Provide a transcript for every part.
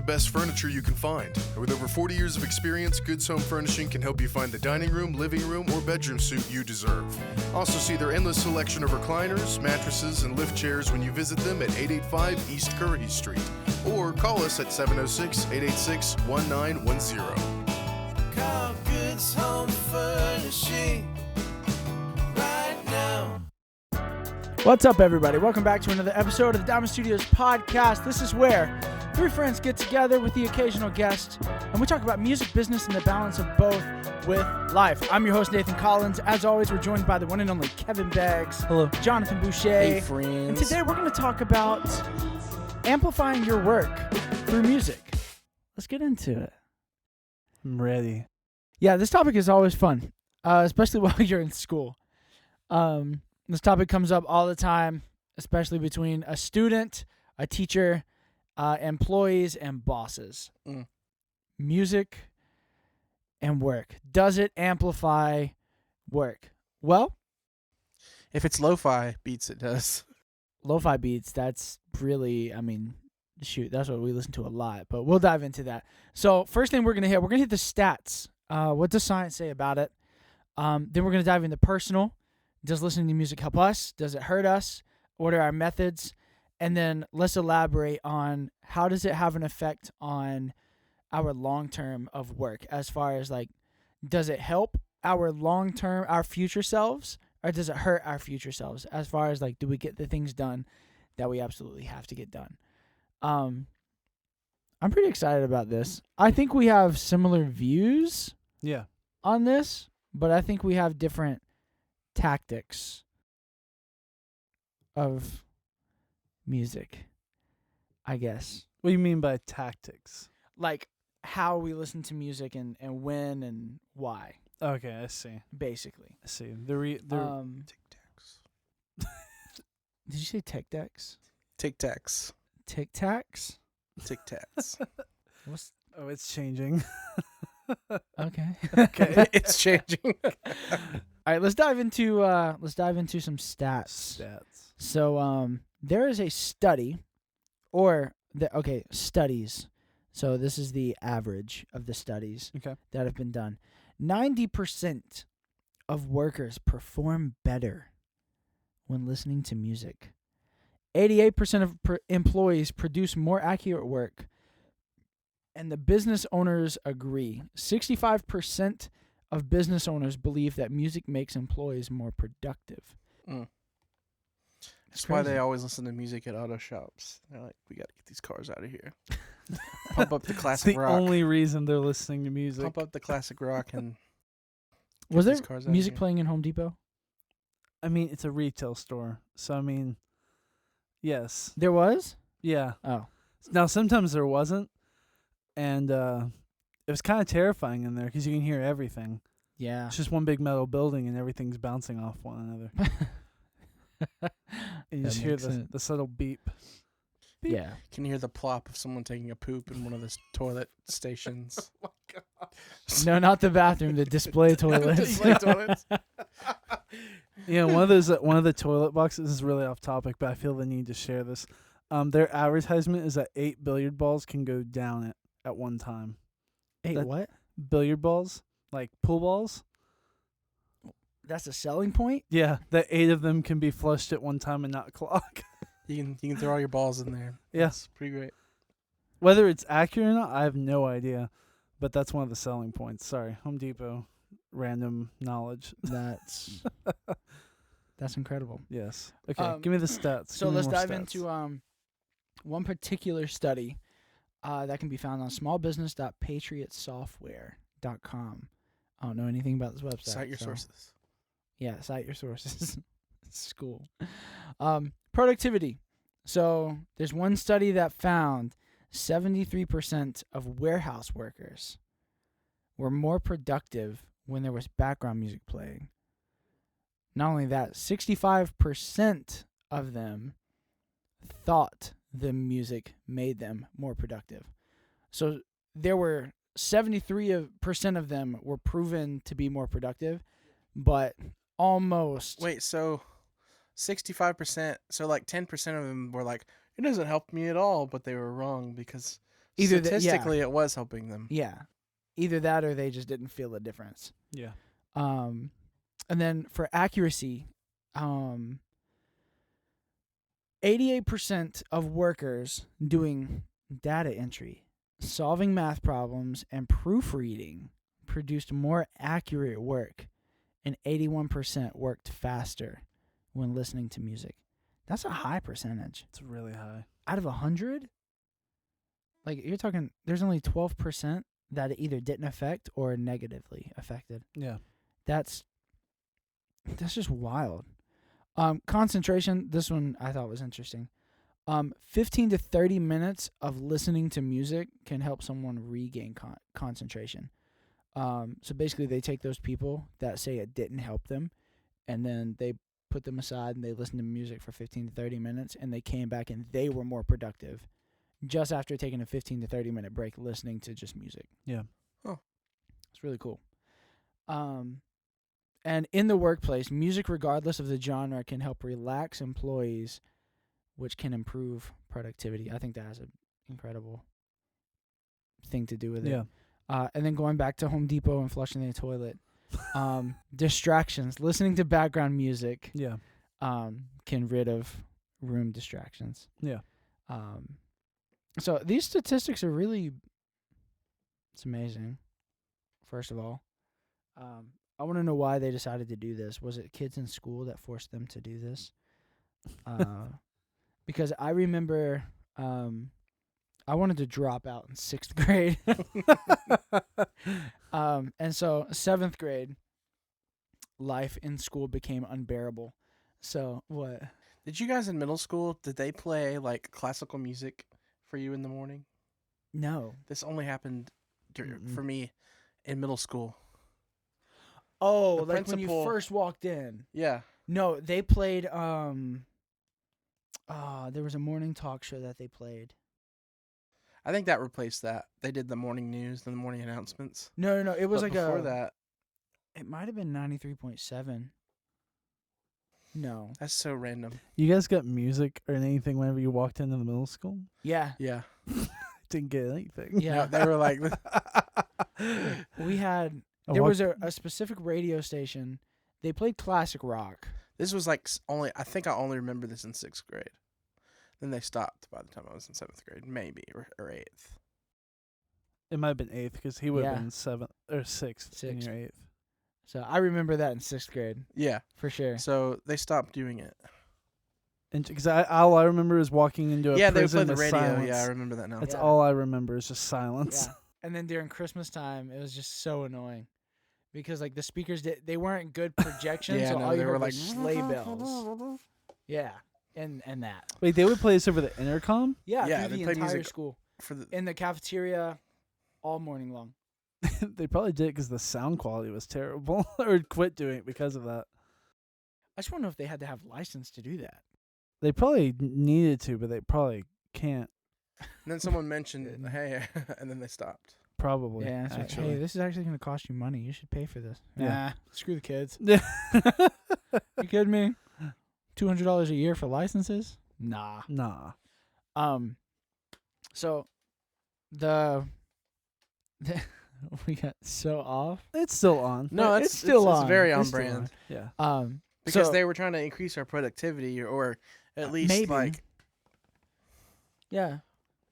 best furniture you can find. And with over 40 years of experience, Goods Home Furnishing can help you find the dining room, living room, or bedroom suite you deserve. Also see their endless selection of recliners, mattresses, and lift chairs when you visit them at 885 East Currahee Street. Or call us at 706-886-1910. Call Goods Home Furnishing right now. What's up, everybody? Welcome back to another episode of the Diamond Studios podcast. This is where three friends get together with the occasional guest, and we talk about music, business, and the balance of both with life. I'm your host, Nathan Collins. As always, we're joined by the one and only Kevin Beggs. Hello. Jonathan Boucher. Hey, friends. And today we're going to talk about amplifying your work through music. Let's get into it. I'm ready. Yeah, this topic is always fun, especially while you're in school. This topic comes up all the time, especially between a student, a teacher, employees, and bosses. Music and work. Does it amplify work? Well, If it's lo-fi beats, it does. lo-fi beats, that's really, shoot, that's what we listen to a lot, but we'll dive into that. So first thing we're going to hit the stats. What does science say about it? Then we're going to dive into personal. Does listening to music help us? Does it hurt us? What are our methods? And then let's elaborate on how does it have an effect on our long-term of work, as far as like, does it help our long-term, our future selves, or does it hurt our future selves, as far as like, do we get the things done that we absolutely have to get done? I'm pretty excited about this. I think we have similar views Yeah. on this, but I think we have different tactics of music, I guess. What do you mean by tactics? Like how we listen to music and when and why, Okay, I see. basically. I see. The Tic-tacs. Did you say tech decks? Tic-tacs. Tic Tacs? Tic-tacs. What's oh, it's changing. okay? Okay. It's changing. All right, let's dive into some stats. Stats. So there is a study, studies. So this is the average of the studies Okay. that have been done. 90% of workers perform better when listening to music. 88% of employees produce more accurate work. And the business owners agree. 65% of business owners believe that music makes employees more productive. That's why they always listen to music at auto shops. They're like, we got to get these cars out of here. Pump up the It's classic the rock. only reason they're listening to music. Pump up the classic rock and Was there these cars out of music here. playing in Home Depot? I mean, it's a retail store. So, yes. There was? Yeah. Oh. Now, sometimes there wasn't. And it was kind of terrifying in there because you can hear everything. Yeah. It's just one big metal building and everything's bouncing off one another. And you That just hear makes sense. the subtle beep. Beep. Yeah. can you hear the plop of someone taking a poop in one of the toilet stations. Oh my god. No, not the bathroom, the display toilets. Display toilets. Yeah, one of the toilet boxes, this is really off topic, but I feel the need to share this. Their advertisement is that 8 billiard balls can go down it at one time. Hey, That- what? Billiard balls? Like pool balls? That's a selling point? Yeah, that 8 of them can be flushed at one time and not clog. You can throw all your balls in there. Yeah. That's pretty great. Whether it's accurate or not, I have no idea. But that's one of the selling points. Sorry, Home Depot, random knowledge. That's incredible. Yes. Okay, Um, give me the stats. So Give me let's more dive stats. into one particular study that can be found on smallbusiness.patriotsoftware.com. I don't know anything about this website. Cite your so- sources. Yeah, cite your sources. School. Productivity. So there's one study that found 73% of warehouse workers were more productive when there was background music playing. Not only that, 65% of them thought the music made them more productive. So there were 73% of them were proven to be more productive, but almost. Wait, so 65%, so like 10% of them were like, it doesn't help me at all, but they were wrong because Either Statistically, it was helping them. yeah, either that or they just didn't feel a difference. Yeah. And then for accuracy, 88% of workers doing data entry, solving math problems, and proofreading produced more accurate work, and 81% worked faster when listening to music. That's a high percentage. It's really high. Out of 100, like you're talking, there's only 12% that it either didn't affect or negatively affected. Yeah. That's just wild. Concentration, this one I thought was interesting. 15 to 30 minutes of listening to music can help someone regain concentration. So basically they take those people that say it didn't help them, and then they put them aside and they listen to music for 15 to 30 minutes, and they came back and they were more productive just after taking a 15 to 30 minute break listening to just music. Yeah. Oh. It's really cool. And in the workplace, music, regardless of the genre, can help relax employees, which can improve productivity. I think that has an incredible thing to do with it. Yeah. And then going back to Home Depot and flushing the toilet, distractions. Listening to background music Yeah. can rid of room distractions. Yeah. So these statistics are really, it's amazing, first of all. I want to know why they decided to do this. Was it kids in school that forced them to do this? Because I remember I wanted to drop out in 6th grade. And so 7th grade, life in school became unbearable. So what? Did you guys in middle school, did they play like classical music for you in the morning? No. This only happened for me in middle school. Oh, The like when you principal- first walked in. Yeah. No, they played there was a morning talk show that they played. I think that replaced that. They did the morning news and the morning announcements. No, it was But like before that, it might have been 93.7. No. that's so random. You guys got music or anything whenever you walked into the middle school? Yeah. Yeah. Didn't get anything. Yeah. They were like, We had I there was walked- a specific radio station. They played classic rock. this was like I think I only remember this in 6th grade. Then they stopped by the time I was in 7th grade, maybe, or 8th. It might have been 8th because he would have Yeah. been 7th or 6th in Sixth. your 8th. So I remember that in 6th grade Yeah. for sure. So they stopped doing it. And because all I remember is walking into a Yeah, they prison played the with radio. silence. Yeah, I remember that now. That's Yeah. all I remember is just silence. Yeah. And then during Christmas time, it was just so annoying because like the speakers they weren't good projections, Yeah, so no, all you they heard were was like sleigh bells. Yeah, and that. Wait, they would play this over the intercom? Yeah, Yeah, through they the played entire music. school For the in the cafeteria, all morning long. They probably did because the sound quality was terrible or quit doing it because of that. I just want to know if they had to have license to do that. They probably needed to, but they probably can't. and then someone mentioned, hey, and then they stopped. Probably. Yeah, it's like, actually. hey, this is actually going to cost you money. You should pay for this. Yeah. Nah, screw the kids. Yeah. You kidding me? $200 a year for licenses? Nah. Nah. So the we got so off. It's still on. No, It's still it's on. very on It's still brand. Yeah. Because so, they were trying to increase our productivity or at least maybe. like yeah,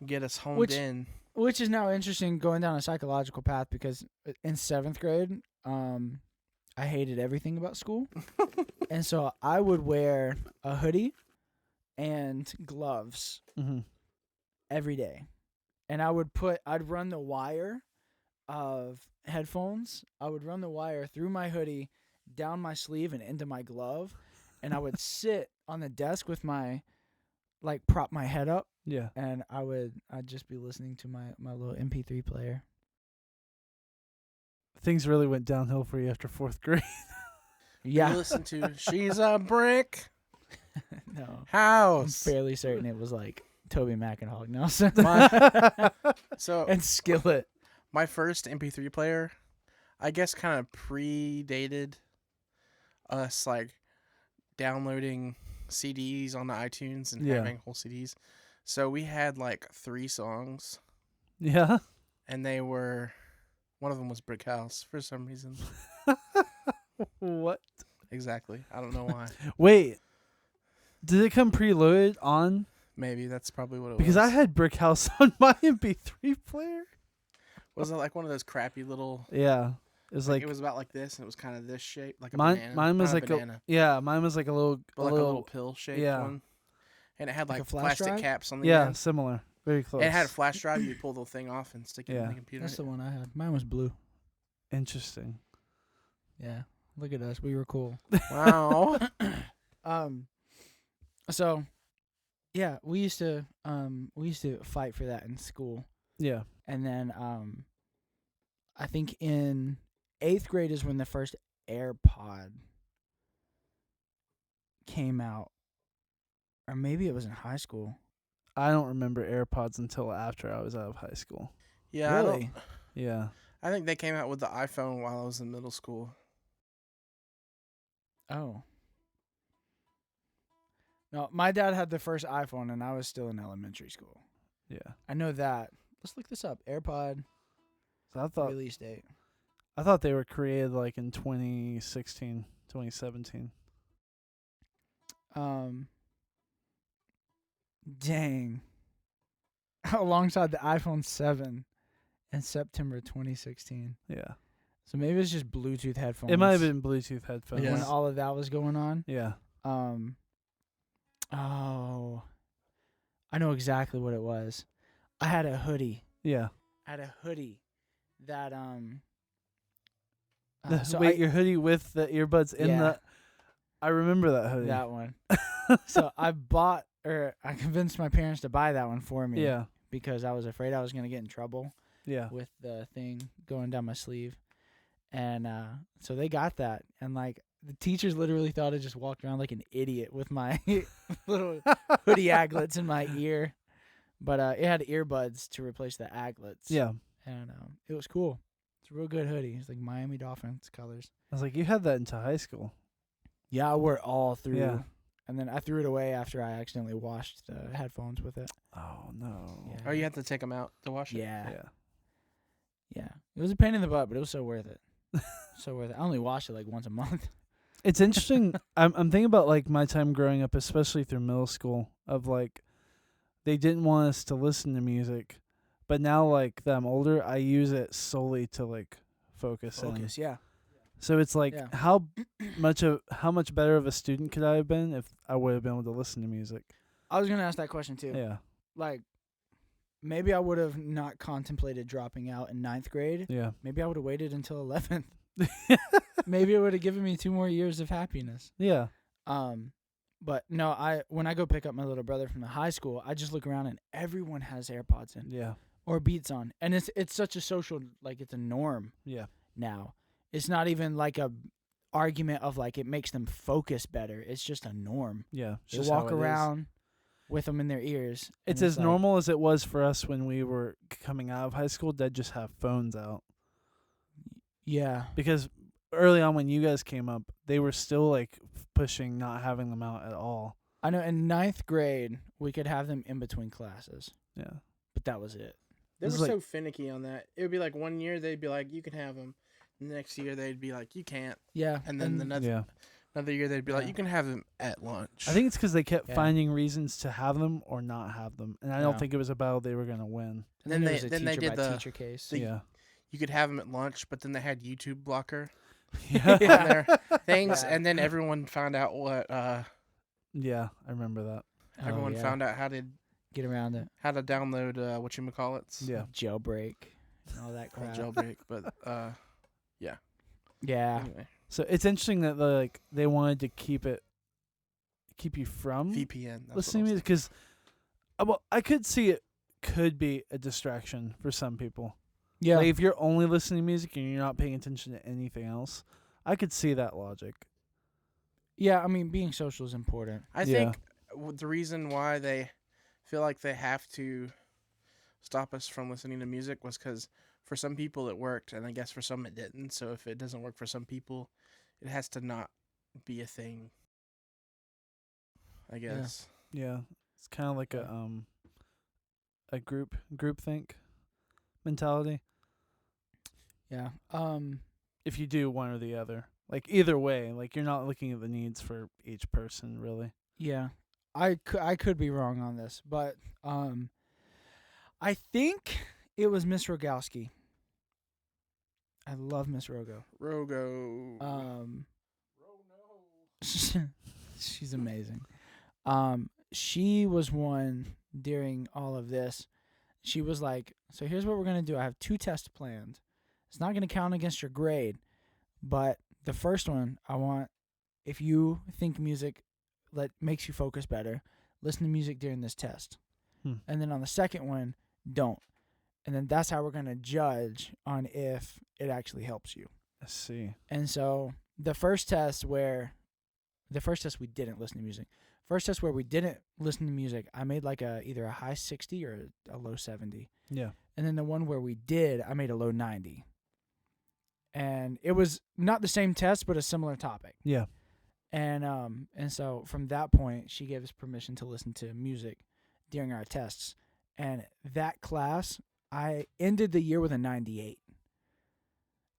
get us homed Which- in. which is now interesting going down a psychological path because in 7th grade, I hated everything about school, and so I would wear a hoodie and gloves Mm-hmm. every day, and I'd run the wire of headphones. I would run the wire through my hoodie, down my sleeve, and into my glove, and I would sit on the desk with my prop my head up, Yeah. and I'd just be listening to my little MP3 player. Things really went downhill for you after 4th grade. You listen to She's a Brick No, I'm House. fairly certain it was like Toby Mac and Hog Nelson So and Skillet. my first MP3 player, I guess, kind of predated us like downloading CDs on the iTunes and Yeah. having whole CDs. So we had like 3 songs Yeah. and one of them was Brick House for some reason. What? Exactly. I don't know why. Wait. Did it come preloaded on? Maybe that's probably what it Because was. I had Brick House on my MP3 player. Was it like one of those crappy little? Yeah. It was like It was about like this, and it was kind of this shape, like a mine. banana. Mine was Not like a banana, mine was like a little, but like a little pill shaped yeah. one. And it had Like a like flash plastic drive? caps on the yeah, end. similar, very close. And it had a flash drive. You'd pull the thing off and stick it in Yeah. the computer. That's the one I had. Mine was blue. Interesting. Yeah. Look at us. We were cool. Wow. So yeah, we used to fight for that in school. Yeah. And then I think in 8th grade is when the first AirPod came out. Or maybe it was in high school. I don't remember AirPods until after I was out of high school. Yeah. Really? Yeah. I think they came out with the iPhone while I was in middle school. Oh. No, my dad had the first iPhone and I was still in elementary school. Yeah. I know that. Let's look this up. AirPod So release date. I thought they were created like in 2016, 2017. Dang. Alongside the iPhone 7 in September 2016. Yeah. So maybe it's just Bluetooth headphones. It might have been Bluetooth headphones. when all of that was going on. Yeah. Oh. I know exactly what it was. I had a hoodie. Yeah. I had a hoodie that Wait, your hoodie with the earbuds in Yeah. the. I remember that hoodie. that one. So I convinced my parents to buy that one for me. Yeah. Because I was afraid I was gonna get in trouble Yeah. with the thing going down my sleeve. And so they got that. And like the teachers literally thought I just walked around like an idiot with my little hoodie aglets in my ear. But it had earbuds to replace the aglets. Yeah. And it was cool. It's a real good hoodie. It's like Miami Dolphins colors. I was like, you had that into high school. Yeah, I wore it all through. Yeah. And then I threw it away after I accidentally washed the headphones with it. Oh no. Yeah. Oh, you had to take them out to wash it? Yeah. Yeah. Yeah. It was a pain in the butt, but it was so worth it. So worth it. I only washed it like once a month. It's interesting. I'm thinking about like my time growing up, especially through middle school, of like they didn't want us to listen to music, but now like that I'm older, I use it solely to like focus in. yeah. So it's like Yeah. how much better of a student could I have been if I would have been able to listen to music? I was gonna ask that question too. Yeah. Like, maybe I would have not contemplated dropping out in 9th grade. Yeah. Maybe I would have waited until 11th. Maybe it would have given me 2 more years of happiness. Yeah. But no, when I go pick up my little brother from the high school, I just look around and everyone has AirPods in Yeah. or Beats on, and it's such a social, like it's a norm Yeah. now. It's not even like a argument of like it makes them focus better. It's just a norm. Yeah. They walk around with them in their ears. and It's as like, normal as it was for us when we were coming out of high school. They'd just have phones out. Yeah. Because early on when you guys came up, they were still like pushing not having them out at all. I know in 9th grade we could have them in between classes, Yeah. but that was it. They This were is so finicky on that. It would be like one year they'd be like, you can have them. The next year they'd be like, you can't. Yeah. And then another year they'd be like, Yeah. you can have them at lunch. I think it's because they kept Yeah. finding reasons to have them or not have them, and I don't Yeah. think it was a battle they were gonna win. And Then there they- was a then they teacher did by the- teacher case. the- Yeah. you could have them at lunch, but then they had YouTube blocker Yeah. on their things, Yeah. and then everyone found out what Yeah, I remember that. everyone found out how to Get around it. download whatchamacallits. Yeah. Jailbreak and all that Or crap. jailbreak, but Yeah. anyway, So it's interesting that they wanted to keep you from VPN. That's listening to music because, well, I could see it could be a distraction for some people. Yeah. Like if you're only listening to music and you're not paying attention to anything else, I could see that logic. Yeah, I mean, being social is important. I think the reason why they feel like they have to stop us from listening to music was because for some people it worked, and I guess for some it didn't. So if it doesn't work for some people, it has to not be a thing, I guess. Yeah, it's kind of like a group think. mentality. Yeah. If you do one or the other, like either way, like you're not looking at the needs for each person really. Yeah. I could be wrong on this, but I think it was Miss Rogowski. I love Miss Rogo. Rogo. She's amazing. She was one during all of this. She was like, so here's what we're going to do. I have 2 tests planned. It's not going to count against your grade, but the first one, I want, if you think music makes you focus better, listen to music during this test. And then on the second one, don't. And then that's how we're going to judge on if it actually helps you. I see. And so the first test we didn't listen to music. First test where we didn't listen to music, I made like either a high 60 or a low 70. Yeah. And then the one where we did, I made a low 90. And it was not the same test, but a similar topic. Yeah. And so from that point, she gave us permission to listen to music during our tests. And that class, I ended the year with a 98.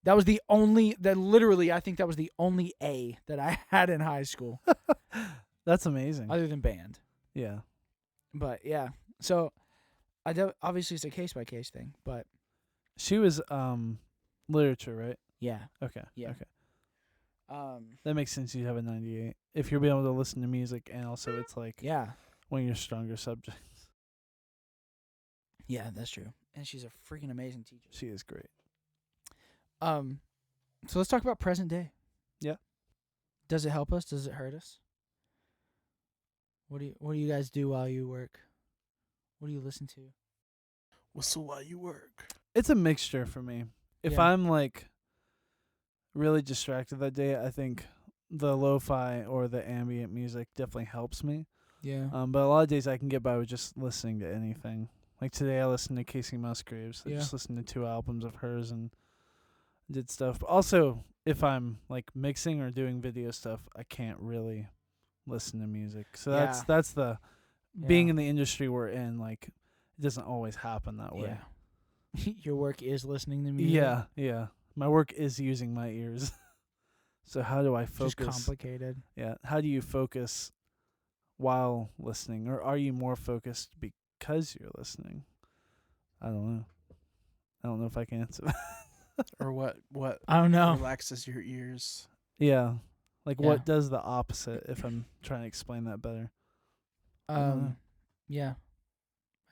That was literally, I think that was the only A that I had in high school. That's amazing. Other than band. Yeah. But yeah, so obviously it's a case by case thing, but She was literature, right? yeah. Okay. Yeah. Okay. That makes sense. You have a 98 if you're being able to listen to music, and also it's like Yeah. one of your stronger subjects. Yeah, that's true. And she's a freaking amazing teacher. She is great. So let's talk about present day. Yeah. Does it help us? Does it hurt us? What do you guys do while you work? What do you listen to? Whistle while you work. It's a mixture for me. If Yeah. I'm like really distracted that day, I think the lo-fi or the ambient music definitely helps me. Yeah. But a lot of days I can get by with just listening to anything. Like today I listened to Casey Musgraves. I Yeah. just listened to 2 albums of hers and did stuff. But also, if I'm like mixing or doing video stuff, I can't really listen to music. So that's the being in the industry we're in, like it doesn't always happen that way. Yeah. Your work is listening to music. Yeah, yeah. My work is using my ears. So how do I focus? Just complicated. Yeah. How do you focus while listening? Or are you more focused because you're listening? I don't know. I don't know if I can answer that. Or what I don't know. relaxes your ears. Yeah. Like Yeah. what does the opposite, if I'm trying to explain that better? Yeah.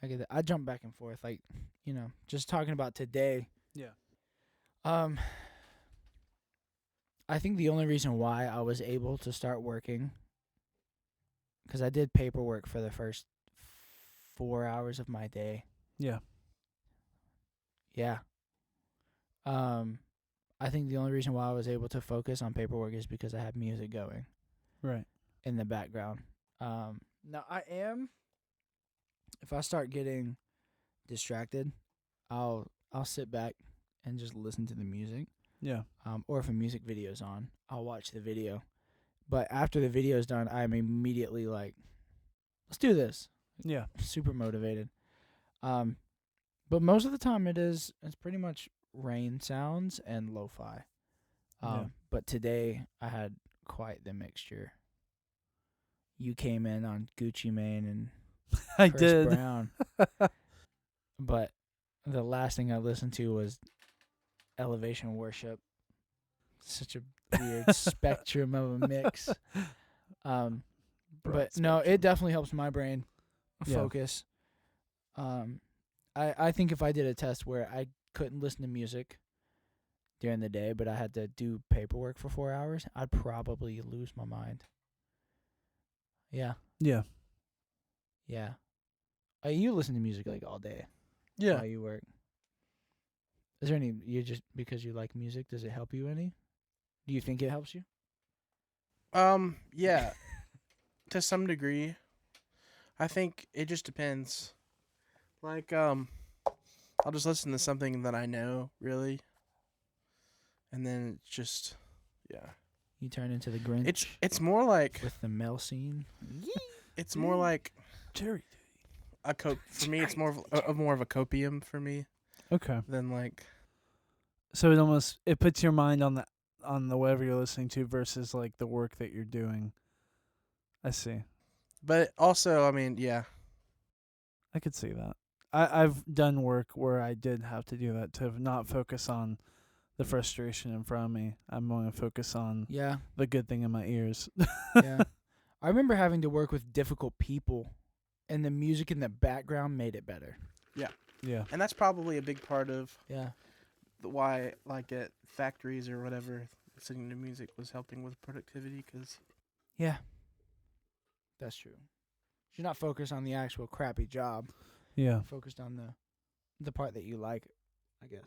I get that. I jump back and forth, like, just talking about today. Yeah. I think the only reason why I was able to start working, because I did paperwork for the first 4 hours of my day. Yeah. Yeah. I think the only reason why I was able to focus on paperwork is because I had music going Right. in the background. Now if I start getting distracted, I'll sit back and just listen to the music. Yeah. Or if a music video's on, I'll watch the video. But after the video's done, I'm immediately like, let's do this. Yeah. Super motivated. But most of the time it's pretty much rain sounds and lo-fi. Yeah. But today I had quite the mixture. You came in on Gucci Mane and I Chris did. Brown. But the last thing I listened to was Elevation Worship. Such a weird spectrum of a mix. But no, it definitely helps my brain focus. I think if I did a test where I couldn't listen to music during the day, but I had to do paperwork for 4 hours, I'd probably lose my mind. Yeah. Yeah. Yeah. You listen to music like all day Yeah. while you work. Is there any, you just because you like music, does it help you any? Do you think it helps you? Yeah. To some degree. I think it just depends. Like, I'll just listen to something that I know, really. And then it's just, yeah. You turn into the Grinch It's more like, with the Mel scene. it's more like Jerry. for me, it's more of a copium for me. Okay. than like. So it puts your mind on the whatever you're listening to versus like the work that you're doing. I see. But also, I mean, yeah, I could see that. I've done work where I did have to do that to not focus on the frustration in front of me. I'm going to focus on Yeah. the good thing in my ears. Yeah. I remember having to work with difficult people, and the music in the background made it better. Yeah. and that's probably a big part of Yeah. why, like at factories or whatever, listening to music was helping with productivity. Because Yeah. That's true. You're not focused on the actual crappy job. Yeah. You're focused on the part that you like, I guess.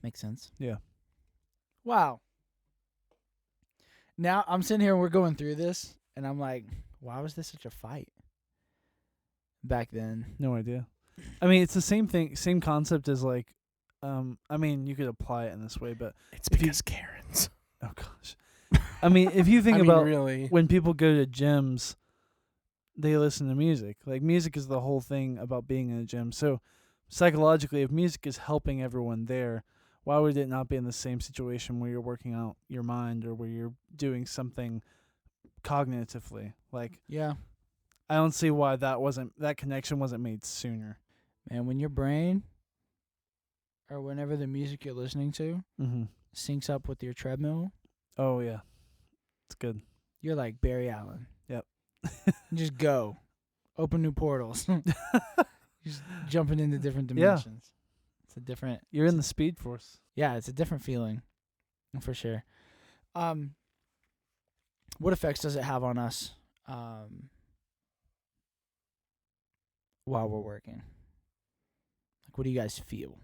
Makes sense. Yeah. Wow. Now I'm sitting here and we're going through this, and I'm like, why was this such a fight back then? No idea. I mean, it's the same thing, same concept as like, I mean, you could apply it in this way, but it's If you- because Karens. oh gosh. I mean, if you think I mean, about really, when people go to gyms, they listen to music. Like music is the whole thing about being in a gym. So psychologically, if music is helping everyone there, why would it not be in the same situation where you're working out your mind or where you're doing something cognitively? Like Yeah. I don't see why that connection wasn't made sooner. Man, when your brain or whenever the music you're listening to Mm-hmm. syncs up with your treadmill, Oh yeah, it's good. you're like Barry Allen. Yep. Just go. Open new portals. Just jumping into different Yeah. dimensions. It's a different You're in the Speed Force. Yeah, it's a different feeling. For sure. What effects does it have on us while we're working? Like, what do you guys feel?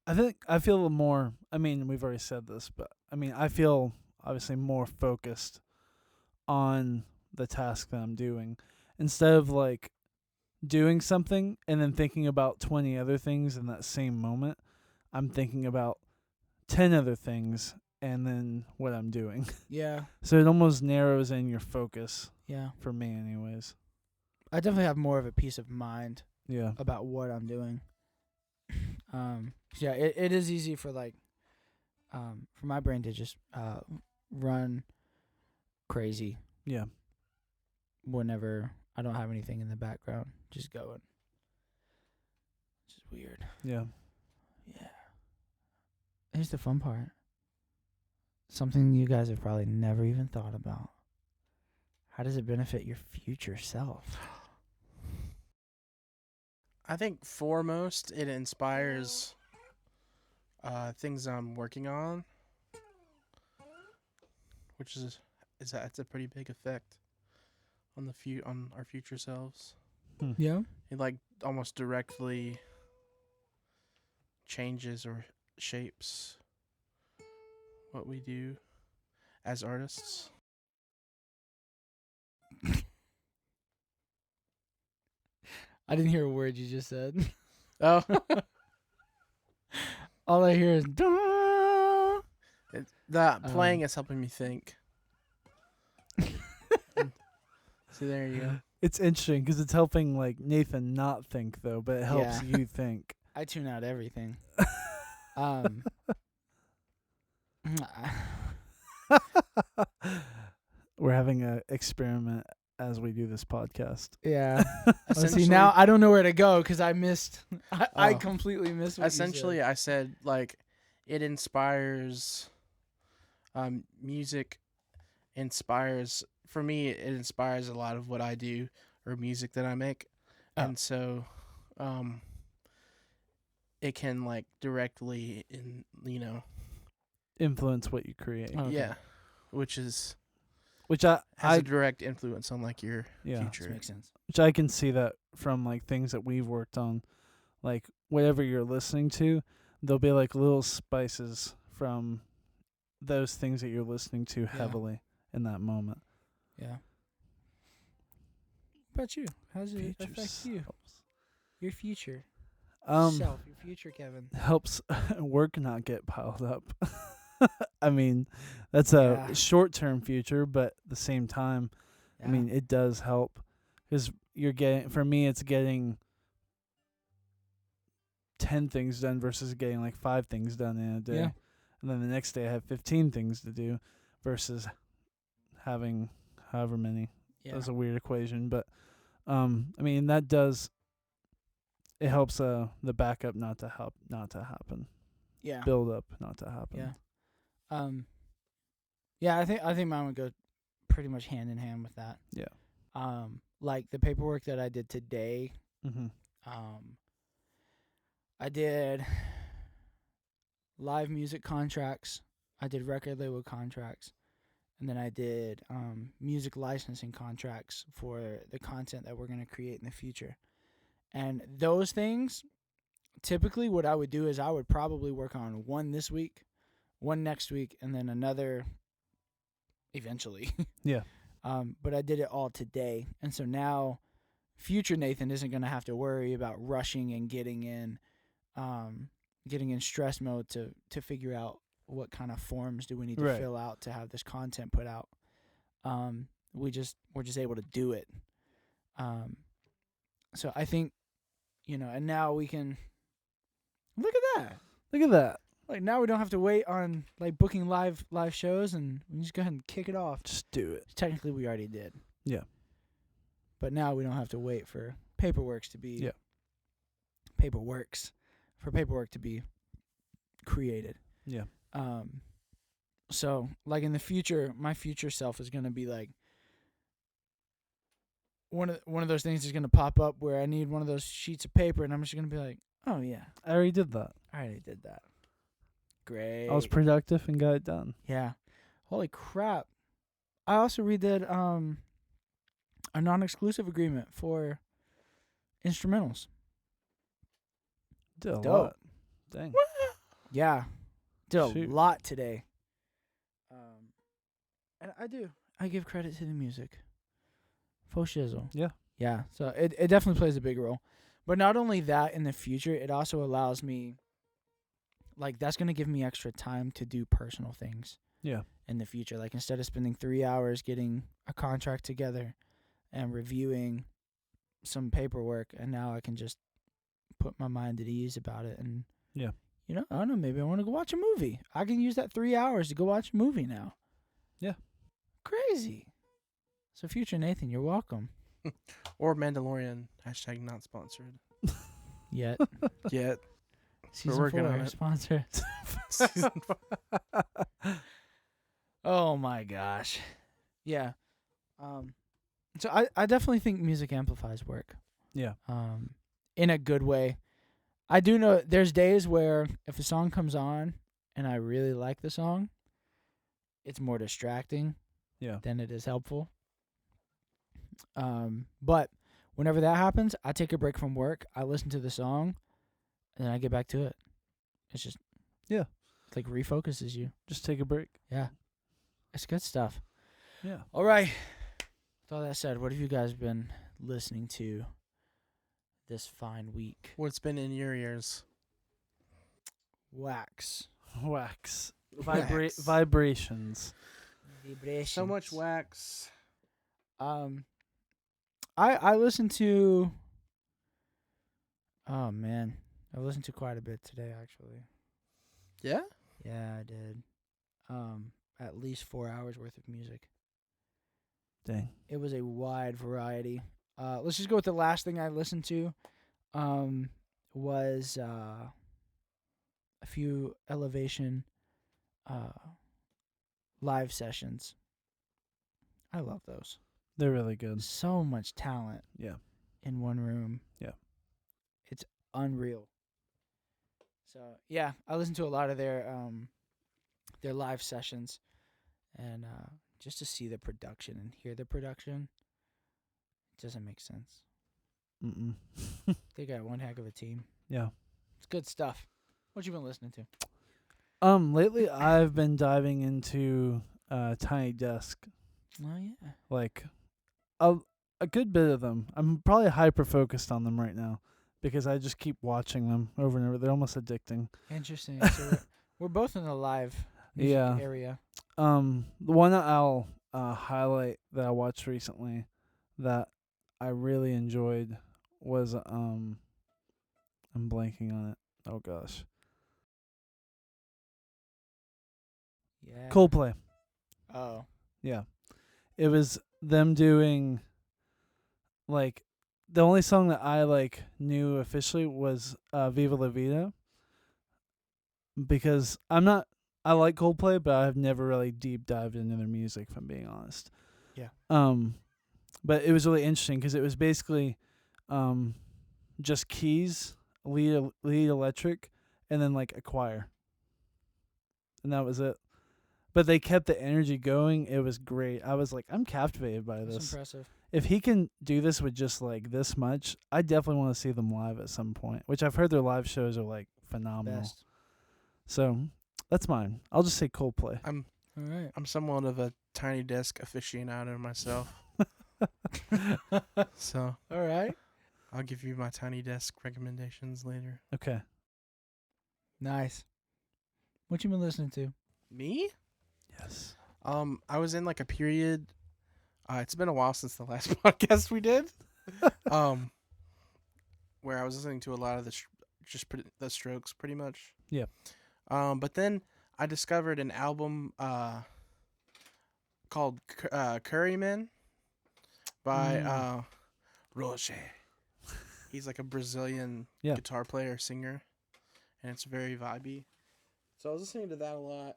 I feel more. I mean, we've already said this, but I mean, I feel obviously more focused on the task that I'm doing instead of like doing something and then thinking about 20 other things in that same moment. I'm thinking about 10 other things and then what I'm doing. Yeah, So it almost narrows in your focus yeah. for me anyways. I definitely have more of a peace of mind Yeah. about what I'm doing. Yeah, it is easy for like, for my brain to just run crazy Yeah. whenever I don't have anything in the background just going. It's just weird. Yeah. Yeah. Here's the fun part. Something you guys have probably never even thought about. How does it benefit your future self? I think foremost it inspires things I'm working on, which it's a pretty big effect on on our future selves. Yeah. It like almost directly changes or shapes what we do as artists. I didn't hear a word you just said. Oh, All I hear is "Duh." that playing is helping me think. See, there you go. It's interesting because it's helping like Nathan not think though, but it helps Yeah. you think. I tune out everything. Um We're having a experiment as we do this podcast. Yeah. Oh, see, Essentially- now I don't know where to go because I missed. I Oh. completely missed what Essentially, you I said like it inspires. Music inspires for me. It inspires a lot of what I do or music that I make, Oh. and so, it can like directly Influence what you create. Oh, okay. yeah, which has Which a I direct influence on like your yeah. said. future. This makes sense. Which I can see that from like things that we've worked on. Like whatever you're listening to, there'll be like little spices from those things that you're listening to heavily in that moment. Yeah. What about you? How does it Future affect you? selves. Your future Um, your future Kevin. helps work not get piled up. I mean, that's a Yeah. short-term future, but at the same time, Yeah. I mean, it does help because you're getting, for me, it's getting 10 things done versus getting like 5 things done in a day. Yeah. And then the next day I have 15 things to do versus having however many. Yeah. That's a weird equation, but I mean that does, it helps the backup not to happen. Yeah. Build up not to happen. Yeah. Yeah, I think mine would go pretty much hand in hand with that. Yeah. Like the paperwork that I did today, Mhm. I did live music contracts, I did record label contracts, and then I did music licensing contracts for the content that we're going to create in the future. And those things, typically what I would do is I would probably work on one this week, one next week, and then another eventually. Yeah. But I did it all today. And so now future Nathan isn't going to have to worry about rushing and getting in stress mode to figure out what kind of forms do we need to Right. fill out to have this content put out. We're just able to do it. So I think, and now we can look at that. Look at that. Like now we don't have to wait on like booking live shows, and we just go ahead and kick it off. Just do it. Technically, we already did. Yeah. But now we don't have to wait for paperwork to be created. Yeah. So like in the future, my future self is gonna be like one of those things is gonna pop up where I need one of those sheets of paper, and I'm just gonna be like, oh yeah, I already did that. I already did that. Great. I was productive and got it done. Yeah. Holy crap. I also redid a non-exclusive agreement for instrumentals. Did a Dope. lot. Dang. Yeah. Did Shoot. a lot today. And I give credit to the music. Faux shizzle. Yeah. Yeah. So it definitely plays a big role. But not only that, in the future, it also allows me, like, that's going to give me extra time to do personal things. Yeah. In the future. Like, instead of spending 3 hours getting a contract together and reviewing some paperwork, and now I can just put my mind at ease about it. And, Yeah. I don't know, maybe I want to go watch a movie. I can use that 3 hours to go watch a movie now. Yeah. Crazy. So, future Nathan, you're welcome. Or Mandalorian, # not sponsored. Yet. Yet. Season working 4 on it. sponsor. Oh my gosh. Yeah. So I definitely think music amplifies work. Yeah. In a good way. I do know there's days where if a song comes on and I really like the song, it's more distracting Yeah. than it is helpful. But whenever that happens, I take a break from work, I listen to the song, and then I get back to it. It's just Yeah. It like refocuses you. Just take a break. Yeah. It's good stuff. Yeah. All right. With all that said, what have you guys been listening to this fine week? What's been in your ears? Wax. Wax. Wax. Vibrations. So much wax. I listened to. Oh man, I listened to quite a bit today actually. Yeah? Yeah, I did. At least 4 hours worth of music. Dang. It was a wide variety. Let's just go with the last thing I listened to. Was a few Elevation live sessions. I love those. They're really good. So much talent Yeah. in one room. Yeah. It's unreal. So yeah, I listened to a lot of their live sessions, and just to see the production and hear the production, it doesn't make sense. Mm-mm. They got one heck of a team. Yeah. It's good stuff. What you been listening to? Lately I've been diving into Tiny Desk. Oh yeah. Like a good bit of them. I'm probably hyper focused on them right now because I just keep watching them over and over. They're almost addicting. Interesting. So we're both in the live music Yeah. area. The one that I'll highlight that I watched recently that I really enjoyed was I'm blanking on it. Oh gosh. Yeah. Coldplay. Oh. Yeah. It was them doing like the only song that I like knew officially was Viva La Vida, because I like Coldplay, but I've never really deep dived into their music, if I'm being honest. Yeah. But it was really interesting because it was basically just keys, lead electric, and then like a choir. And that was it. But they kept the energy going. It was great. I was like, I'm captivated by That's this. impressive. If he can do this with just like this much, I definitely want to see them live at some point, which I've heard their live shows are like phenomenal. Best. So that's mine. I'll just say Coldplay. All right. I'm somewhat of a Tiny Desk aficionado myself. So All right. I'll give you my Tiny Desk recommendations later. Okay. Nice. What you been listening to? Me? Yes. I was in like a period. It's been a while since the last podcast we did. Where I was listening to a lot of the Strokes, pretty much. Yeah. But then I discovered an album called Curryman by Roger. He's like a Brazilian guitar player, singer, and it's very vibey. So I was listening to that a lot.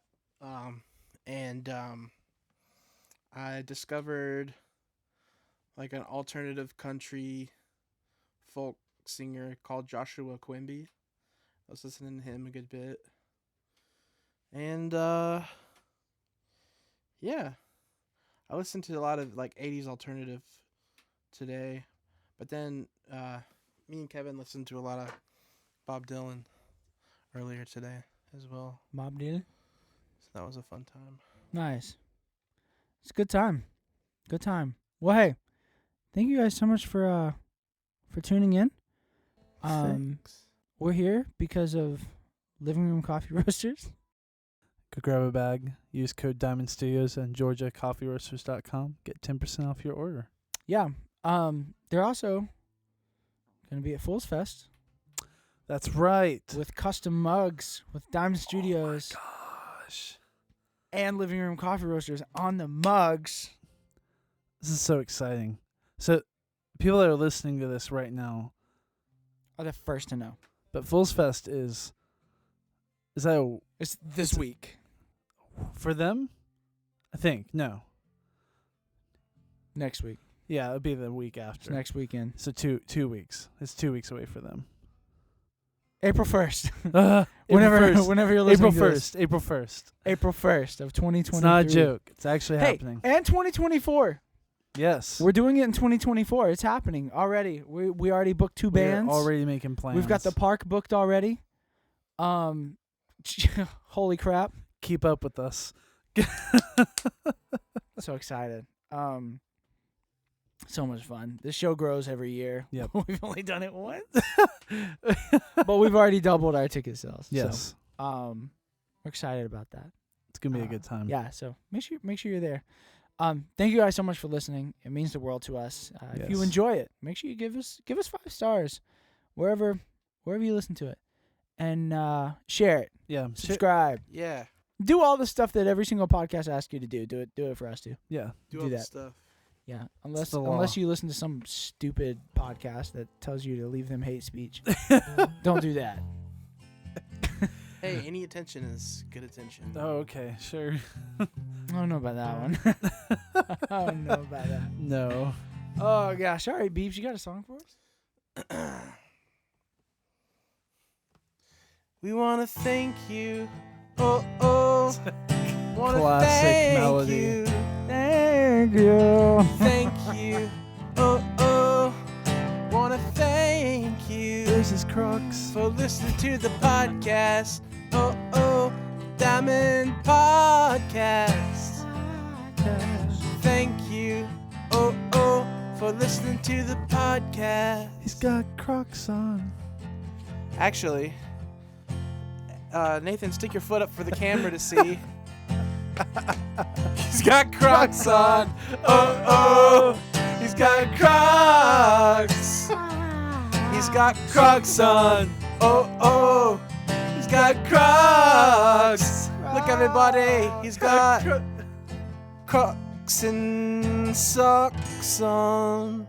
And I discovered like an alternative country folk singer called Joshua Quimby. I was listening to him a good bit. And yeah. I listened to a lot of like 80s alternative today. But then me and Kevin listened to a lot of Bob Dylan earlier today as well. Bob Dylan. So that was a fun time. Nice. It's a good time. Good time. Well, hey, thank you guys so much for tuning in. Thanks. We're here because of Living Room Coffee Roasters. Go grab a bag. Use code Diamond Studios and GeorgiaCoffeeRoasters.com. Get 10% off your order. Yeah. They're also gonna be at Fools Fest That's right. with custom mugs with Diamond Studios. Oh my gosh. And Living Room Coffee Roasters on the mugs. This is so exciting. So people that are listening to this right now, Are the first to know. but Fools Fest is that It's this week. for them? I think. No. Next week. Yeah, it'll be the week It's after. next weekend. So 2 weeks. It's 2 weeks away for them. April 1st. April whenever 1st. whenever you're listening April to this. 1st. April 1st. April 1st of 2023. It's not a joke. It's actually Hey, happening. and 2024. Yes. We're doing it in 2024. It's happening already. We already booked 2 bands. We're already making plans. We've got the park booked already. Holy crap. Keep up with us. So excited. So much fun. This show grows every year. Yep. We've only done it once. But we've already doubled our ticket sales. Yes. So, we're excited about that. It's going to be a good time. Yeah, so make sure you're there. Thank you guys so much for listening. It means the world to us. If you Yes. enjoy it, make sure you give us 5 stars wherever you listen to it, and share it, Yeah. subscribe, Yeah. do all the stuff that every single podcast asks you to do. Do it for us too. Yeah. Do Do all the that. stuff. Yeah, unless the law. unless you listen to some stupid podcast that tells you to leave them hate speech, don't do that. Hey, any attention is good attention. Oh, okay. Sure. I don't know about that one. I don't know about that. No. Oh gosh! All right, Beebs, you got a song for us? We want to thank you. Oh, oh. Want to Classic thank melody. you. Thank you. Thank you. Oh, oh. Want to thank you There's his Crocs. for listening to the podcast. Oh, oh. Diamond Podcast. Thank you. Oh, oh. For listening to the podcast. He's got Crocs on. Actually, Nathan, stick your foot up for the camera to see. He's got Crocs on. Oh, oh. He's got Crocs. He's got Crocs on. Oh, oh. He's got Crocs. Look, everybody. He's got Crocs and socks on.